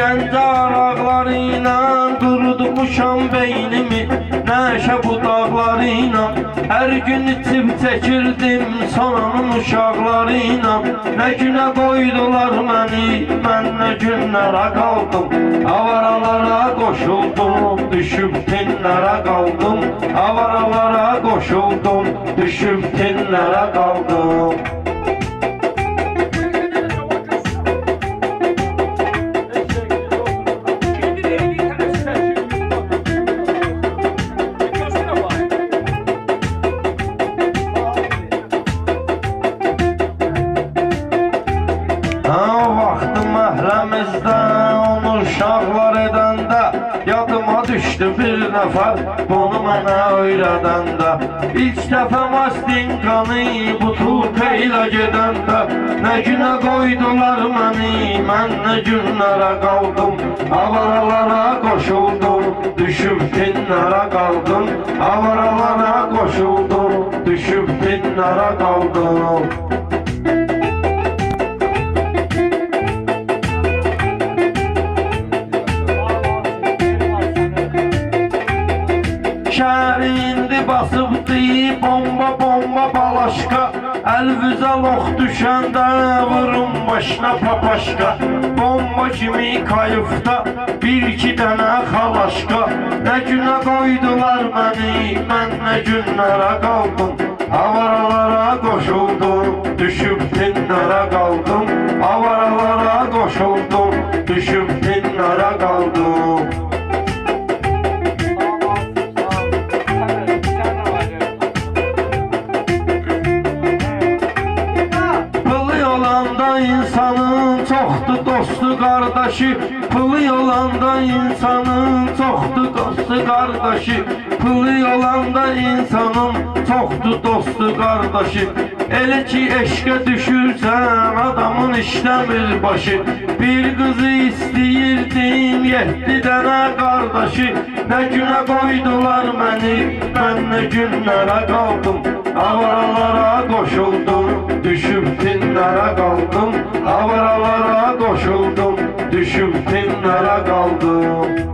İşkence araqlarıyla qurutmuşam beynimi, nəşə budaqlarıyla. Hər gün içib çəkirdim sonanın uşaqlarıyla. Nə günə qoydular məni, mən nə günlərə qaldım. Avaralara qoşuldum, düşüb tinlərə qaldım. Avaralara qoşuldum, düşüb tinlərə qaldım. Vaxtı məhləmizdə onu uşaqlar edəndə yadıma düşdü bir nəfər bunu mənə öyrədəndə. İlk dəfə mastinkanı butulka ilə gedəndə nə günə qoydular məni, mən nə günlərə qaldım. Avaralara qoşuldum, düşüb tinlərə qaldım. Avaralara qoşuldum, düşüb tinlərə qaldım. Şəhər indi basıbdı bomba bomba balaşqa. Əlvizə lox düşəndə vurun başına papaşqa. Bomba kimi kayıfda bir iki dənə xalaşqa. Nə günə qoydular məni, mən nə günlərə qaldım. Avaralara qoşuldum, düşüb tinlərə qaldım. Avaralara qoşuldum, düşüb tinlərə qaldım. İnsanın çoxdur dostu qardaşı, pılı olanda insanın çoxdur dostu qardaşı, pılı olanda insanın çoxdur dostu qardaşı. Elə ki eşqə düşürsən adamın işləmir başı. Bir qızı istəyirdim 7 dənə qardaşı. Nə günə qoydular məni, mən nə günlərə qaldım. Avaralara qoşuldum, düşüb tinlərə qaldım. Avaralara qoşuldum, düşüb tinlərə qaldım.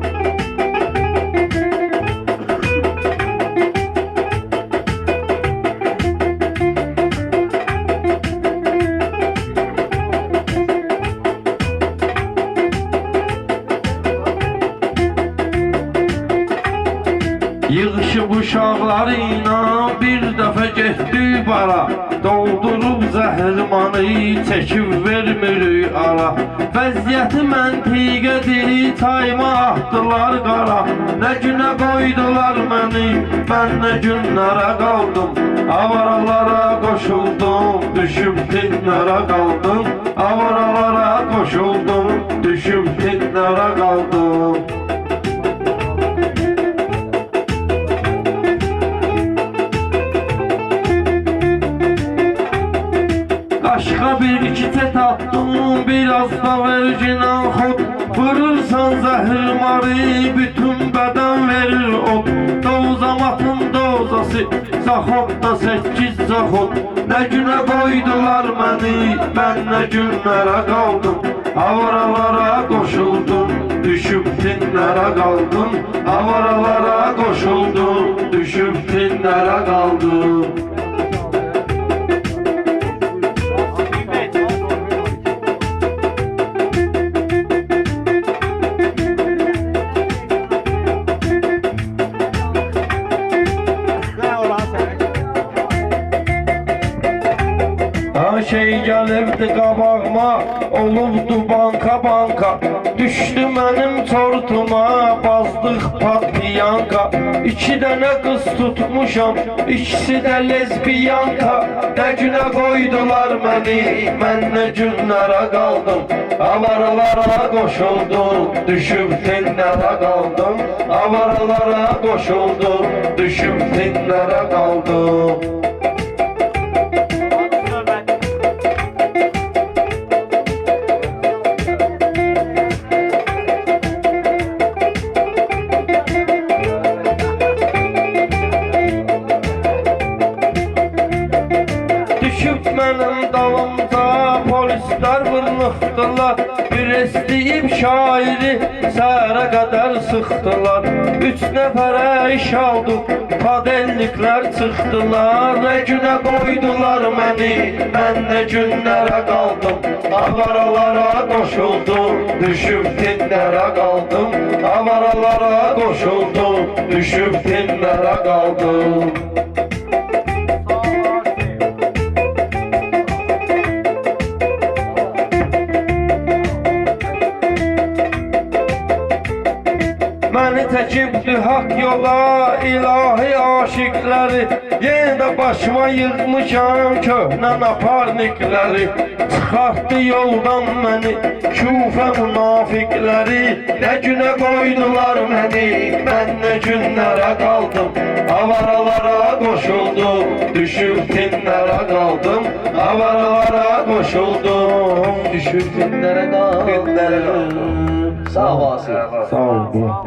Yığışıb uşaqlarıyla bir dəfə getdi bara. Doldurub zəhrimanı çəkib vermir ara. Vəziyyəti məntiqədir, çayma atdılar qara. Nə günə qoydular məni, mən nə günlərə qaldım. Avaralara qoşuldum, düşüb tinlərə qaldım. Avaralara qoşuldum, düşüb tinlərə qaldım. Aşka bir iki set attım, biraz da vercinan xod. Vurursan zəhrimarı, bütün bədən verir od. Dovzamatın dovzası, zaxodda 8 zaxod. Nə günə qoydular məni, mən nə günlərə qaldım. Avaralara qoşuldum, düşüb tinlərə qaldım. Avaralara qoşuldum, düşüb tinlərə qaldım. Şey gəlibdi qabağıma, olubdu banka banka. Düşdü mənim tortuma, bazdıq patliyanka. 2 dənə qız tutmuşam, ikisi də lezbiyanka. Nə günə qoydular məni, mən nə günlərə qaldım. Avaralara qoşuldum, düşüb tinlərə qaldım. Avaralara qoşuldum, düşüb tinlərə qaldım. Mənim dalımda polislər vırlıqdılar. Bir istəyib şairi səhərə qədər sıxdılar. 3 nəfərə iş aldı, padelliklər çıxdılar. Nə günə qoydular məni, mən nə günlərə qaldım. Avaralara qoşuldum, düşüb tinlərə qaldım. Avaralara qoşuldum, düşüb tinlərə qaldım. Məni çəkibdi haqq yola ilahi aşiqləri. Yenə də başıma yığmışam köhnə naparnikləri. Çıxartdı yoldan məni küfə münafiqləri. Nə günə qoydular məni, mən nə günlərə qaldım. Avaralara qoşuldum, düşüb tinlərə qaldım. Avaralara qoşuldum, düşüb tinlərə qaldım. Sağ olasın. Sağ ol.